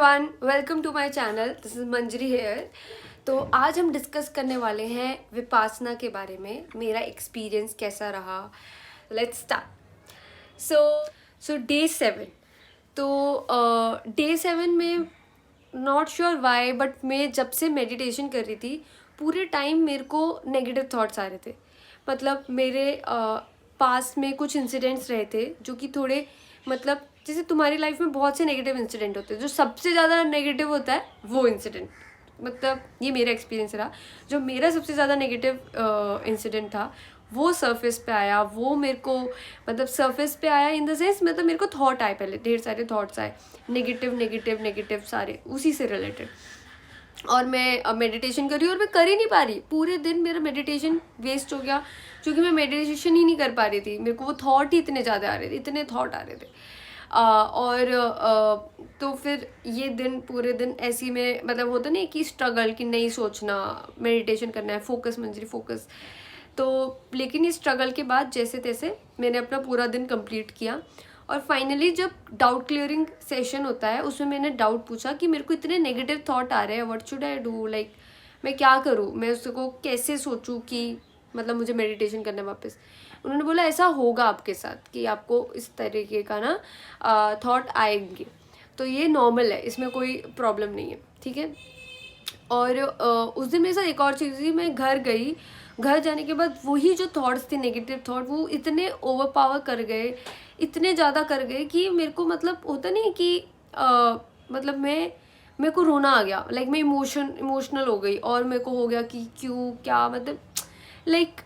Everyone, welcome to my channel. This is Manjari here. तो आज हम डिस्कस करने वाले हैं विपासना के बारे में। मेरा एक्सपीरियंस कैसा रहा, लेट्स स्टार्ट। So day 7। तो डे 7 में नॉट श्योर वाई बट मैं जब से मेडिटेशन कर रही थी पूरे टाइम मेरे को नेगेटिव थॉट्स आ रहे थे। मतलब मेरे पास में कुछ इंसिडेंट्स रहे थे जो कि थोड़े मतलब जैसे तुम्हारी लाइफ में बहुत से नेगेटिव इंसिडेंट होते हैं, जो सबसे ज़्यादा नेगेटिव होता है वो इंसिडेंट, मतलब ये मेरा एक्सपीरियंस रहा। जो मेरा सबसे ज़्यादा नेगेटिव इंसिडेंट था वो सरफेस पे आया। वो मेरे को मतलब सरफेस पे आया इन द सेंस, मतलब मेरे को थॉट आए, पहले ढेर सारे थॉट्स आए नेगेटिव नेगेटिव नेगेटिव सारे उसी से रिलेटेड। और मैं मेडिटेशन कर रही हूँ और मैं कर ही नहीं पा रही। पूरे दिन मेरा मेडिटेशन वेस्ट हो गया क्योंकि मैं मेडिटेशन ही नहीं कर पा रही थी। मेरे को वो थॉट ही इतने ज़्यादा आ रहे थे, इतने थॉट आ रहे थे। तो फिर ये दिन पूरे दिन ऐसी में मतलब होता नहीं कि स्ट्रगल कि नहीं सोचना, मेडिटेशन करना है, फोकस मंजरी फोकस। तो लेकिन इस स्ट्रगल के बाद जैसे तैसे मैंने अपना पूरा दिन कंप्लीट किया। और फाइनली जब डाउट क्लियरिंग सेशन होता है उसमें मैंने डाउट पूछा कि मेरे को इतने नेगेटिव थॉट आ रहे हैं, what should I do, like मैं क्या करूँ, मैं उसको कैसे सोचूं कि मतलब मुझे मेडिटेशन करना है वापस। उन्होंने बोला ऐसा होगा आपके साथ कि आपको इस तरीके का ना थॉट आएंगे, तो ये नॉर्मल है, इसमें कोई प्रॉब्लम नहीं है, ठीक है। और उस दिन मेरे साथ एक और चीज़ हुई। मैं घर गई, घर जाने के बाद वही जो थॉट्स थे नेगेटिव थॉट वो इतने ओवर पावर कर गए, इतने ज़्यादा कर गए कि मेरे को मतलब होता नहीं कि मतलब मेरे को रोना आ गया। लाइक मैं इमोशनल हो गई और मेरे को हो गया कि क्यों क्या मतलब लाइक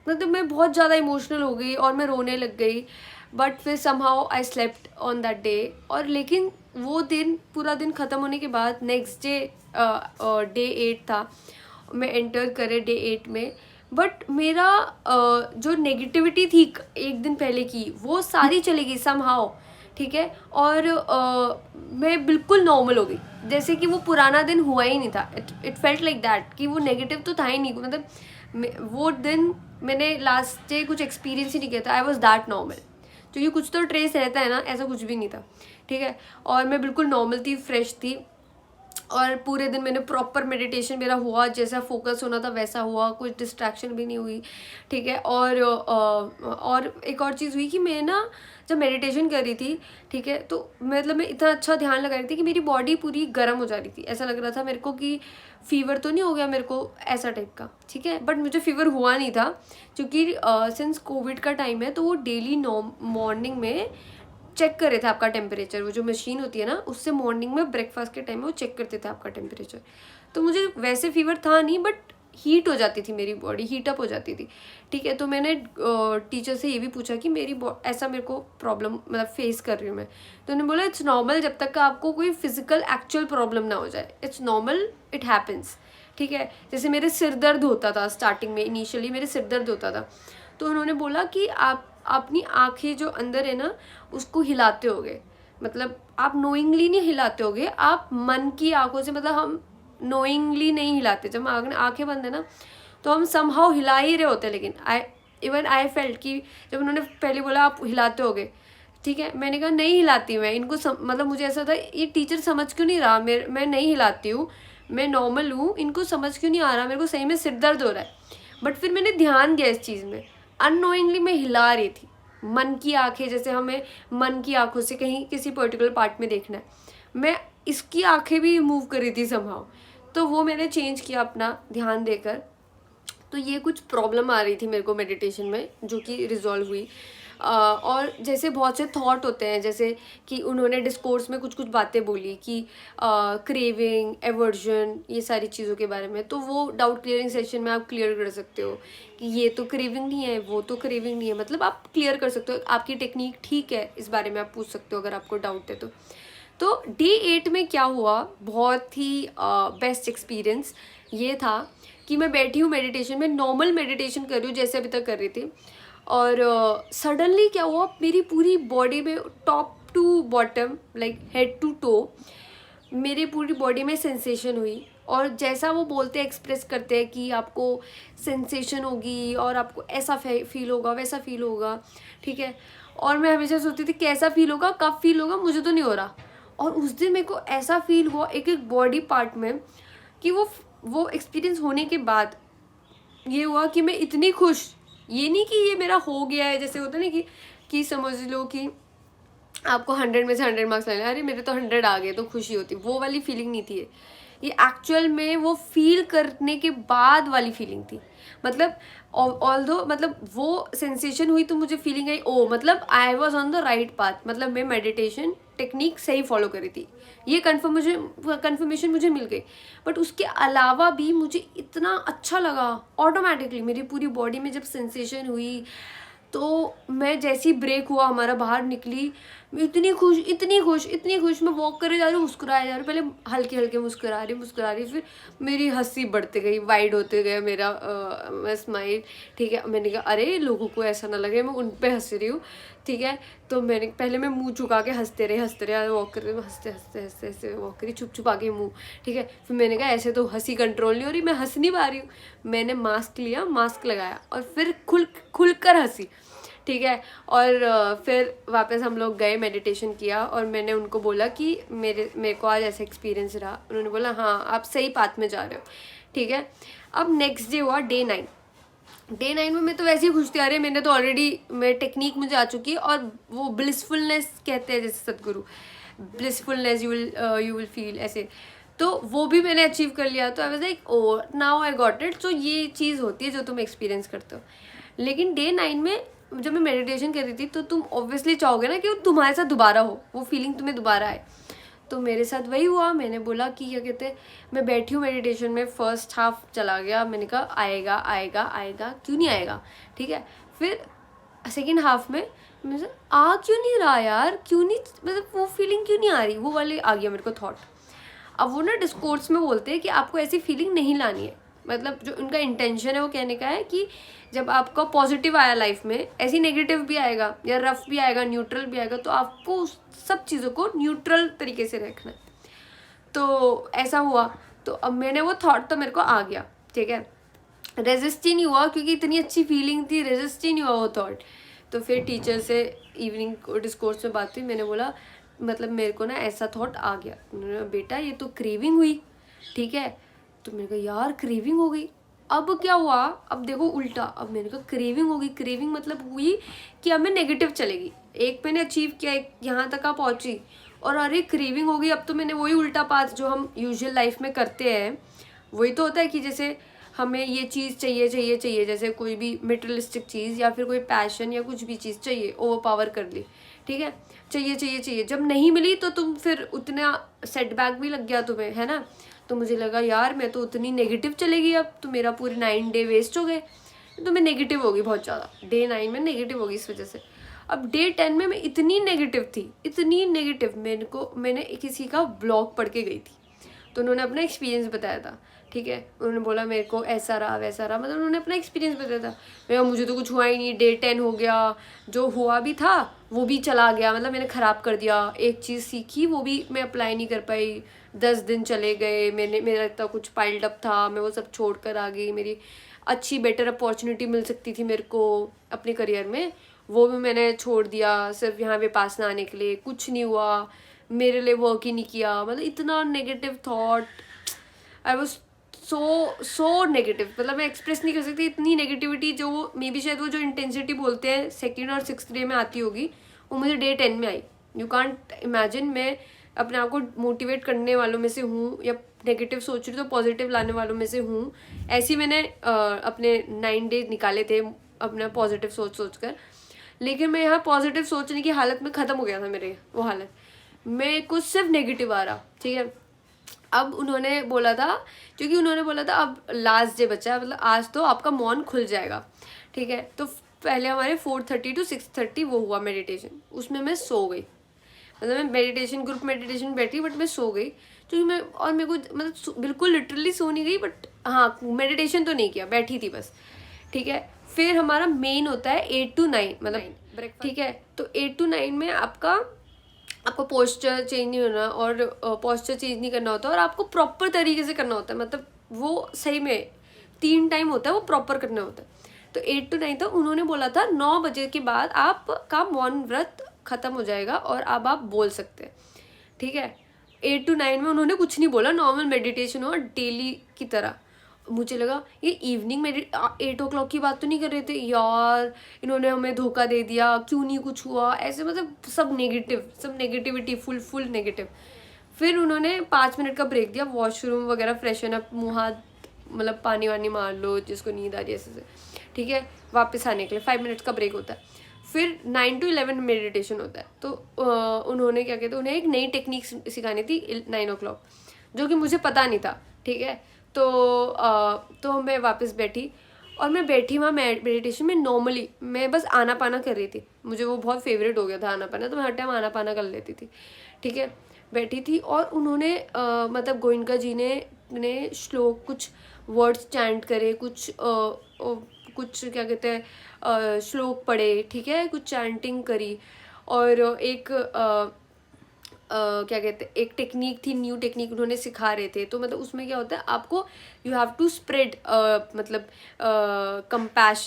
मतलब मैं बहुत ज़्यादा इमोशनल हो गई और मैं रोने लग गई। बट फिर somehow I slept on that day. और लेकिन वो दिन पूरा दिन ख़त्म होने के बाद नेक्स्ट डे डे 8 था, मैं एंटर करे डे 8 में। बट मेरा जो नेगेटिविटी थी एक दिन पहले की वो सारी चली गई समहाउ, ठीक है। और मैं बिल्कुल नॉर्मल हो गई, जैसे कि वो पुराना दिन हुआ ही नहीं था। इट फेल्ट लाइक दैट कि वो नेगेटिव तो था ही नहीं। मतलब वो दिन मैंने लास्ट डे कुछ एक्सपीरियंस ही नहीं किया था। आई वॉज दैट नॉर्मल, क्योंकि कुछ तो ट्रेस रहता है ना, ऐसा कुछ भी नहीं था, ठीक है। और मैं बिल्कुल नॉर्मल थी, फ्रेश थी। और पूरे दिन मैंने प्रॉपर मेडिटेशन मेरा हुआ, जैसा फोकस होना था वैसा हुआ, कुछ डिस्ट्रैक्शन भी नहीं हुई, ठीक है। और एक और चीज़ हुई कि मैं ना जब मेडिटेशन कर रही थी, ठीक है, तो मतलब मैं इतना अच्छा ध्यान लगा रही थी कि मेरी बॉडी पूरी गर्म हो जा रही थी। ऐसा लग रहा था मेरे को कि फीवर तो नहीं हो गया मेरे को, ऐसा टाइप का, ठीक है। बट मुझे फीवर हुआ नहीं था क्योंकि सिंस कोविड का टाइम है तो वो डेली मॉर्निंग में चेक कर रहे थे आपका टेम्परेचर। वो जो मशीन होती है ना उससे मॉर्निंग में ब्रेकफास्ट के टाइम में वो चेक करते थे आपका टेम्परेचर। तो मुझे वैसे फीवर था नहीं बट हीट हो जाती थी, मेरी बॉडी हीट अप हो जाती थी, ठीक है। तो मैंने टीचर से ये भी पूछा कि ऐसा मेरे को प्रॉब्लम मतलब फेस कर रही हूँ मैं। तो उन्होंने बोला इट्स नॉर्मल, जब तक का आपको कोई फिजिकल एक्चुअल प्रॉब्लम ना हो जाए, इट्स नॉर्मल, इट हैपन्स, ठीक है। जैसे मेरे सिर दर्द होता था स्टार्टिंग में, इनिशियली मेरे सिर दर्द होता था। तो उन्होंने बोला कि आप अपनी आँखें जो अंदर है ना उसको हिलाते होगे, मतलब आप नोइंगली नहीं हिलाते होगे, आप मन की आंखों से, मतलब हम नोइंगली नहीं हिलाते। जब आंखें बंद है ना तो हम समहाउ हिला ही रहे होते हैं। लेकिन आई फेल्ट कि जब उन्होंने पहले बोला आप हिलाते होगे, ठीक है, मैंने कहा नहीं हिलाती मैं इनको मतलब मुझे ऐसा था ये टीचर समझ क्यों नहीं रहा, मैं नहीं हिलाती हूँ, मैं नॉर्मल हूँ, इनको समझ क्यों नहीं आ रहा, मेरे को सही में सिर दर्द हो रहा है। बट फिर मैंने ध्यान दिया इस चीज़ में, अननोइंगली मैं हिला रही थी। मन की आंखें, जैसे हमें मन की आंखों से कहीं किसी पर्टिकुलर पार्ट में देखना है, मैं इसकी आंखें भी मूव कर रही थी समहाउ। तो वो मैंने चेंज किया अपना ध्यान देकर। तो ये कुछ प्रॉब्लम आ रही थी मेरे को मेडिटेशन में जो कि रिजॉल्व हुई। और जैसे बहुत से थॉट होते हैं, जैसे कि उन्होंने डिस्कोर्स में कुछ कुछ बातें बोली कि क्रेविंग, एवर्जन, ये सारी चीज़ों के बारे में। तो वो डाउट क्लियरिंग सेशन में आप क्लियर कर सकते हो कि ये तो क्रेविंग नहीं है, वो तो क्रेविंग नहीं है, मतलब आप क्लियर कर सकते हो। आपकी टेक्निक ठीक है, इस बारे में आप पूछ सकते हो अगर आपको डाउट है तो डे 8 में क्या हुआ, बहुत ही बेस्ट एक्सपीरियंस ये था कि मैं बैठी हूँ मेडिटेशन में, नॉर्मल मेडिटेशन कर रही हूँ जैसे अभी तक कर रही थी। और सडनली क्या हुआ, मेरी पूरी बॉडी में top to bottom, like head to toe, मेरी पूरी बॉडी में सेंसेशन हुई। और जैसा वो बोलते हैं, एक्सप्रेस करते हैं कि आपको सेंसेशन होगी और आपको ऐसा फील होगा, वैसा फील होगा, ठीक है। और मैं हमेशा सोचती थी कैसा फील होगा, कब फील होगा, मुझे तो नहीं हो रहा। और उस दिन मेरे को ऐसा फील हुआ एक एक बॉडी पार्ट में कि वो एक्सपीरियंस होने के बाद ये हुआ कि मैं इतनी खुश, ये नहीं कि ये मेरा हो गया है, जैसे होता है ना कि समझ लो कि आपको 100 में से 100 मार्क्स लेने, अरे मेरे तो 100 आ गए तो खुशी होती, वो वाली फीलिंग नहीं थी ये एक्चुअल में वो फील करने के बाद वाली फीलिंग थी। मतलब ऑल्दो मतलब वो सेंसेशन हुई तो मुझे फीलिंग आई, ओ मतलब I was on the right path, मतलब मैं मेडिटेशन टेक्निक सही फॉलो करी थी, ये कन्फर्मेशन मुझे मिल गई। बट उसके अलावा भी मुझे इतना अच्छा लगा, ऑटोमेटिकली मेरी पूरी बॉडी में जब सेंसेशन हुई, तो मैं जैसी ब्रेक हुआ हमारा बाहर निकली, मैं इतनी खुश, मैं वॉक करे जा रही हूँ, मुस्कुराए जा रही हूँ, पहले हल्के हल्के मुस्कुरा रही, फिर मेरी हंसी बढ़ते गई, वाइड होते गए मेरा मैं स्माइल। ठीक है, मैंने कहा अरे लोगों को ऐसा ना लगे मैं उन पे हंस रही हूँ। ठीक है, तो मैंने पहले मैं मुंह झुका के हंसते रहे, वॉक कर रहे, हंसते वॉक करी, छुपा के मुँह। ठीक है, फिर मैंने कहा ऐसे तो हंसी कंट्रोल नहीं हो रही, मैं हंस नहीं पा रही हूँ। मैंने मास्क लिया, मास्क लगाया और फिर खुल कर हंसी। ठीक है, और फिर वापस हम लोग गए, मेडिटेशन किया, और मैंने उनको बोला कि मेरे को आज ऐसा एक्सपीरियंस रहा। उन्होंने बोला हाँ आप सही पाथ में जा रहे हो। ठीक है, अब नेक्स्ट डे हुआ डे 9 में मैं तो वैसे ही खुश थी, अरे मैंने तो ऑलरेडी मैं टेक्निक मुझे आ चुकी है, और वो ब्लिसफुलनेस कहते हैं जैसे सदगुरु, ब्लिसफुलनेस यू विल फील ऐसे, तो वो भी मैंने अचीव कर लिया। तो I was like oh now I got it. So ये चीज़ होती है जो तुम एक्सपीरियंस करते हो। लेकिन डे 9 में जब मैं मेडिटेशन कर रही थी तो तुम ऑब्वियसली चाहोगे ना कि वो तुम्हारे साथ दोबारा हो, वो फीलिंग तुम्हें दोबारा आए। तो मेरे साथ वही हुआ, मैंने बोला कि क्या कहते हैं, मैं बैठी हूँ मेडिटेशन में, फर्स्ट हाफ चला गया, मैंने कहा आएगा क्यों नहीं आएगा। ठीक है, फिर सेकेंड हाफ में मुझे क्यों नहीं रहा यार, क्यों नहीं, मतलब वो फीलिंग क्यों नहीं आ रही, वो वाले आ गया मेरे को थॉट। अब वो ना डिस्कोर्स में बोलते हैं कि आपको ऐसी फीलिंग नहीं लानी है, मतलब जो उनका इंटेंशन है वो कहने का है कि जब आपका पॉजिटिव आया लाइफ में, ऐसी नेगेटिव भी आएगा या रफ भी आएगा, न्यूट्रल भी आएगा, तो आपको उस सब चीज़ों को न्यूट्रल तरीके से रखना है। तो ऐसा हुआ, तो अब मैंने वो थॉट तो मेरे को आ गया। ठीक है, रेजिस्ट ही नहीं हुआ क्योंकि इतनी अच्छी फीलिंग थी, रेजिस्ट ही नहीं हुआ वो थॉट। तो फिर टीचर से इवनिंग डिस्कोर्स में बात हुई, मैंने बोला मतलब मेरे को ना ऐसा थॉट आ गया। उन्होंने बेटा ये तो क्रेविंग हुई। ठीक है, तो मैंने कहा यार क्रेविंग हो गई, अब क्या हुआ, अब देखो उल्टा। अब मैंने कहा क्रेविंग होगी, क्रेविंग मतलब हुई कि अब मैं नेगेटिव चलेगी, एक मैंने अचीव किया, एक यहाँ तक आप पहुँची, और अरे क्रेविंग होगी, अब तो मैंने वही उल्टा पाथ जो हम यूजुअल लाइफ में करते हैं, वही तो होता है कि जैसे हमें ये चीज़ चाहिए, जैसे कोई भी मटेरियलिस्टिक चीज़ या फिर कोई पैशन या कुछ भी चीज़ चाहिए, ओवर पावर कर ली। ठीक है, चाहिए, जब नहीं मिली तो तुम फिर उतना सेटबैक भी लग गया तुम्हें, है ना। तो मुझे लगा यार मैं तो उतनी नेगेटिव चलेगी, अब तो मेरा पूरे 9 डे वेस्ट हो गए, तो मैं नेगेटिव होगी बहुत ज़्यादा, डे 9 में नेगेटिव होगी इस वजह से। अब डे 10 में मैं इतनी नेगेटिव थी, इतनी नेगेटिव, मैंने किसी का ब्लॉग पढ़ के गई थी, तो उन्होंने अपना एक्सपीरियंस बताया था। ठीक है, उन्होंने बोला मेरे को ऐसा रहा वैसा रहा, मतलब उन्होंने अपना एक्सपीरियंस बताया था। मैं मुझे तो कुछ हुआ ही नहीं, डे 10 हो गया, जो हुआ भी था वो भी चला गया, मतलब मैंने ख़राब कर दिया। एक चीज़ सीखी वो भी मैं अप्लाई नहीं कर पाई, 10 दिन चले गए, मेरा इतना कुछ पाइल्ड अप था, मैं वो सब छोड़ कर आ गई। मेरी अच्छी बेटर अपॉर्चुनिटी मिल सकती थी मेरे को अपने करियर में, वो भी मैंने छोड़ दिया सिर्फ यहाँ पे पास ना आने के लिए। कुछ नहीं हुआ, मेरे लिए वर्क ही नहीं किया, मतलब इतना negative thought, I was so negative, मतलब मैं एक्सप्रेस नहीं कर सकती इतनी नेगेटिविटी, जो मे बी शायद वो जो इंटेंसिटी बोलते हैं 2nd और 6th डे में आती होगी, वो मुझे डे 10 में आई। यू कांट इमेजिन, मैं अपने आप को मोटिवेट करने वालों में से हूँ, या नेगेटिव सोच रही तो पॉजिटिव लाने वालों में से हूँ। ऐसे मैंने अपने 9 डे निकाले थे अपना पॉजिटिव सोच कर, लेकिन मैं यहाँ पॉजिटिव सोचने की हालत में ख़त्म हो गया था मेरे वो हालत, मेरे को सिर्फ नेगेटिव आ रहा। ठीक है, अब उन्होंने बोला था, क्योंकि उन्होंने बोला था अब लास्ट डे बचा है, मतलब आज तो आपका मॉन खुल जाएगा। ठीक है, तो पहले हमारे 4:30 to 6:30 वो हुआ मेडिटेशन, उसमें मैं सो गई, मतलब मैं मेडिटेशन ग्रुप मेडिटेशन बैठी, बट मैं सो गई क्योंकि मेरे को मतलब बिल्कुल लिटरली सो नहीं गई, बट हाँ मेडिटेशन तो नहीं किया, बैठी थी बस। ठीक है, फिर हमारा मेन होता है 8 to 9, मतलब ब्रेकफास्ट। ठीक है, तो 8 to 9 में आपको पोस्चर चेंज नहीं होना, और पोस्चर चेंज नहीं करना होता, और आपको प्रॉपर तरीके से करना होता है, मतलब वो सही में 3 टाइम होता है, वो प्रॉपर करना होता है। तो 8 to 9 था, उन्होंने बोला था 9 बजे के बाद आपका मौन व्रत ख़त्म हो जाएगा और अब आप बोल सकते हैं। ठीक है। 8 to 9 में उन्होंने कुछ नहीं बोला, नॉर्मल मेडिटेशन हुआ डेली की तरह। मुझे लगा ये इवनिंग में 8 o'clock की बात तो नहीं कर रहे थे यार, इन्होंने हमें धोखा दे दिया, क्यों नहीं कुछ हुआ, ऐसे मतलब सब नेगेटिव, सब नेगेटिविटी, फुल नेगेटिव। फिर उन्होंने 5 मिनट का ब्रेक दिया, वॉशरूम वगैरह, फ्रेशन अप, मुँह हाथ मतलब पानी वानी मार लो जिसको नींद आ रही है ऐसे, ठीक है, वापस आने के लिए 5 मिनट्स का ब्रेक होता है। फिर 9 to 11 मेडिटेशन होता है। तो उन्होंने क्या कहते हैं, उन्हें एक नई टेक्निक सिखानी थी 9 o'clock, जो कि मुझे पता नहीं था, ठीक है। तो मैं वापस बैठी, और मैं बैठी वहाँ मेडिटेशन में। नॉर्मली मैं बस आना पाना कर रही थी, मुझे वो बहुत फेवरेट हो गया था आना पाना, तो मैं हर टाइम आना पाना कर लेती थी, ठीक है। बैठी थी और उन्होंने मतलब गोइनका जी ने श्लोक, कुछ वर्ड्स चैंट करे, कुछ क्या कहते हैं श्लोक पढ़े, ठीक है, कुछ चैंटिंग करी। और एक क्या कहते हैं, एक टेक्निक थी, न्यू टेक्निक उन्होंने सिखा रहे थे। तो मतलब उसमें क्या होता है, आपको यू हैव टू स्प्रेड मतलब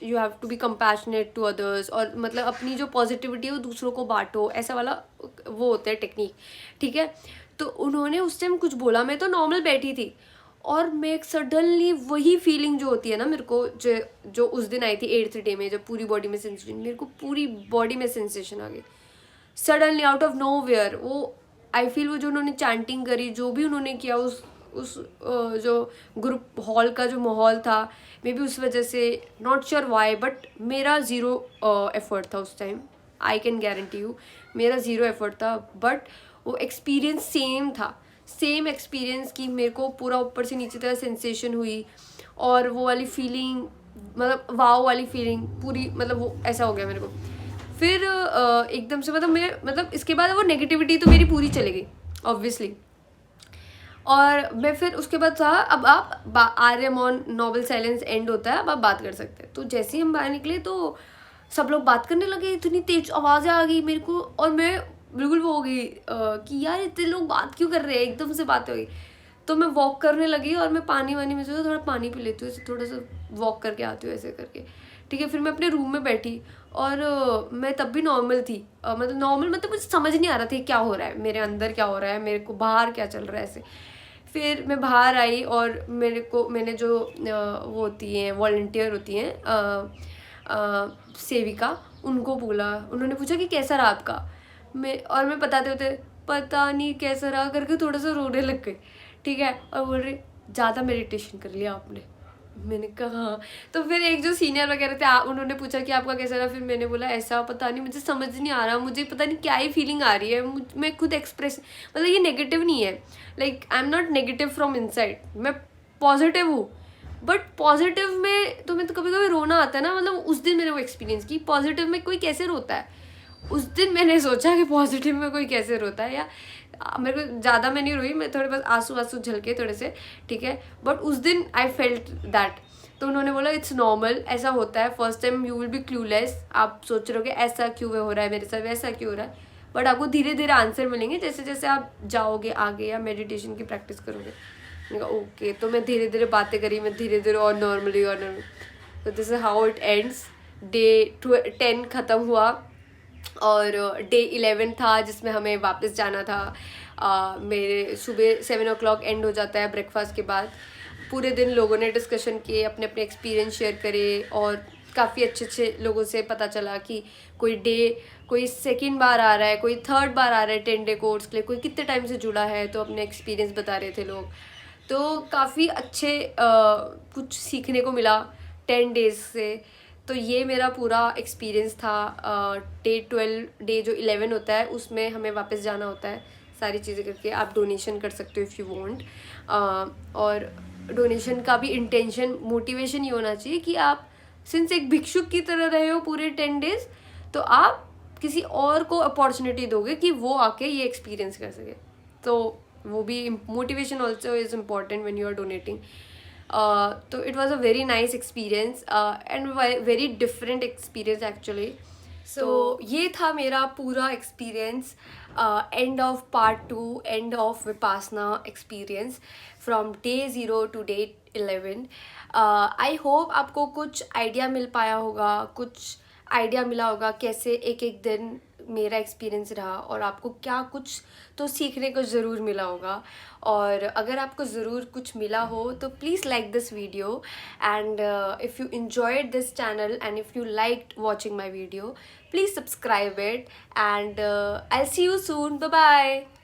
you have to be compassionate to others, और मतलब अपनी जो पॉजिटिविटी है वो दूसरों को बांटो, ऐसा वाला वो होता है टेक्निक, ठीक है। तो उन्होंने उस टाइम कुछ बोला, मैं तो नॉर्मल बैठी थी, और मैं सडनली वही फीलिंग जो होती है ना मेरे को, जो उस दिन आई थी 8th डे में, जब पूरी बॉडी में सेंसेशन, मेरे को पूरी बॉडी में सेंसेशन आ गई suddenly out of nowhere. वो आई फील वो जो उन्होंने चैंटिंग करी, जो भी उन्होंने किया, उस जो ग्रुप हॉल का जो माहौल था, मे बी उस वजह से, नॉट श्योर वाई, बट मेरा ज़ीरो एफर्ट था उस time, I can guarantee you मेरा ज़ीरो एफर्ट था। बट वो एक्सपीरियंस सेम था, सेम एक्सपीरियंस की मेरे को पूरा ऊपर से नीचे तक सेंसेशन हुई, और वो वाली फीलिंग, मतलब वाव वाली फीलिंग पूरी, मतलब वो ऐसा हो गया मेरे को। फिर एकदम से मतलब इसके बाद वो नेगेटिविटी तो मेरी पूरी चली गई ऑब्वियसली। और मैं फिर उसके बाद था, अब आप आर्यमोन नोबल साइलेंस एंड होता है, अब आप बात कर सकते हैं। तो जैसे ही हम बाहर निकले तो सब लोग बात करने लगे, इतनी तेज आवाज़ें आ गई मेरे को, और मैं बिल्कुल वो हो गई कि यार इतने लोग बात क्यों कर रहे हैं, एकदम से बात हो गई। तो मैं वॉक करने लगी, और मैं पानी वानी में से थोड़ा पानी पी लेती हूँ, ऐसे थोड़ा सा वॉक करके आती हूँ ऐसे करके, ठीक है। फिर मैं अपने रूम में बैठी, और मैं तब भी नॉर्मल थी, मतलब नॉर्मल, मतलब मुझे समझ नहीं आ रहा था क्या हो रहा है मेरे अंदर, क्या हो रहा है मेरे को, बाहर क्या चल रहा है ऐसे। फिर मैं बाहर आई, और मैंने जो वो होती हैं वॉलंटियर होती हैं सेविका, उनको बोला, उन्होंने पूछा कि कैसा रहा आपका। मैं बताते होते पता नहीं कैसा रहा करके थोड़ा सा रोने लग गई, ठीक है। और बोल रही ज़्यादा मेडिटेशन कर लिया आपने। मैंने कहा हाँ। तो फिर एक जो सीनियर वगैरह थे, उन्होंने पूछा कि आपका कैसा रहा। फिर मैंने बोला ऐसा पता नहीं, मुझे समझ नहीं आ रहा, मुझे पता नहीं क्या ही फीलिंग आ रही है, मैं खुद एक्सप्रेस, मतलब ये नेगेटिव नहीं है, like I am not negative from inside, मैं पॉजिटिव हूँ। बट पॉजिटिव में तो कभी कभी रोना आता है ना, मतलब उस दिन मैंने वो एक्सपीरियंस की, पॉजिटिव में कोई कैसे रोता है। उस दिन मैंने सोचा कि पॉजिटिव में कोई कैसे रोता है, या मेरे को ज़्यादा मैं नहीं रोई, मैं थोड़े बस आंसू झलके थोड़े से, ठीक है। बट उस दिन आई फेल्ट दैट। तो उन्होंने बोला इट्स नॉर्मल, ऐसा होता है, first time you will be clueless, आप सोच रहे हो कि ऐसा क्यों हो रहा है मेरे साथ, वैसा क्यों हो रहा है, बट आपको धीरे धीरे आंसर मिलेंगे जैसे जैसे आप जाओगे आगे या मेडिटेशन की प्रैक्टिस करोगे। मैंने कहा ओके। तो मैं धीरे धीरे बातें करी, मैं धीरे धीरे और नॉर्मली। तो this is how it ends. Day 10 ख़त्म हुआ, और डे 11 था जिसमें हमें वापस जाना था। मेरे सुबह 7 o'clock एंड हो जाता है ब्रेकफास्ट के बाद। पूरे दिन लोगों ने डिस्कशन किए, अपने अपने एक्सपीरियंस शेयर करे, और काफ़ी अच्छे अच्छे लोगों से पता चला कि कोई सेकंड बार आ रहा है, कोई थर्ड बार आ रहा है 10 day कोर्स के लिए, कोई कितने टाइम से जुड़ा है, तो अपने एक्सपीरियंस बता रहे थे लोग। तो काफ़ी अच्छे कुछ सीखने को मिला 10 days से। तो ये मेरा पूरा एक्सपीरियंस था। डे 12 डे जो 11 होता है उसमें हमें वापस जाना होता है सारी चीज़ें करके। आप डोनेशन कर सकते हो इफ़ यू वांट, और डोनेशन का भी इंटेंशन, मोटिवेशन ये होना चाहिए कि आप सिंस एक भिक्षुक की तरह रहे हो पूरे 10 days, तो आप किसी और को अपॉर्चुनिटी दोगे कि वो आके ये एक्सपीरियंस कर सके। तो वो भी motivation also is important when you are donating. तो it was a very nice experience and very different experience actually. So ये था मेरा पूरा experience, end of part 2, end of Vipassana experience from day 0 to day 11। I hope आपको कुछ idea मिल पाया होगा, कुछ आइडिया मिला होगा कैसे एक एक दिन मेरा एक्सपीरियंस रहा और आपको क्या कुछ तो सीखने को ज़रूर मिला होगा। और अगर आपको ज़रूर कुछ मिला हो तो please like this video, and if you enjoyed this channel and if you liked watching my video, please subscribe it, and I'll see you soon. Bye bye.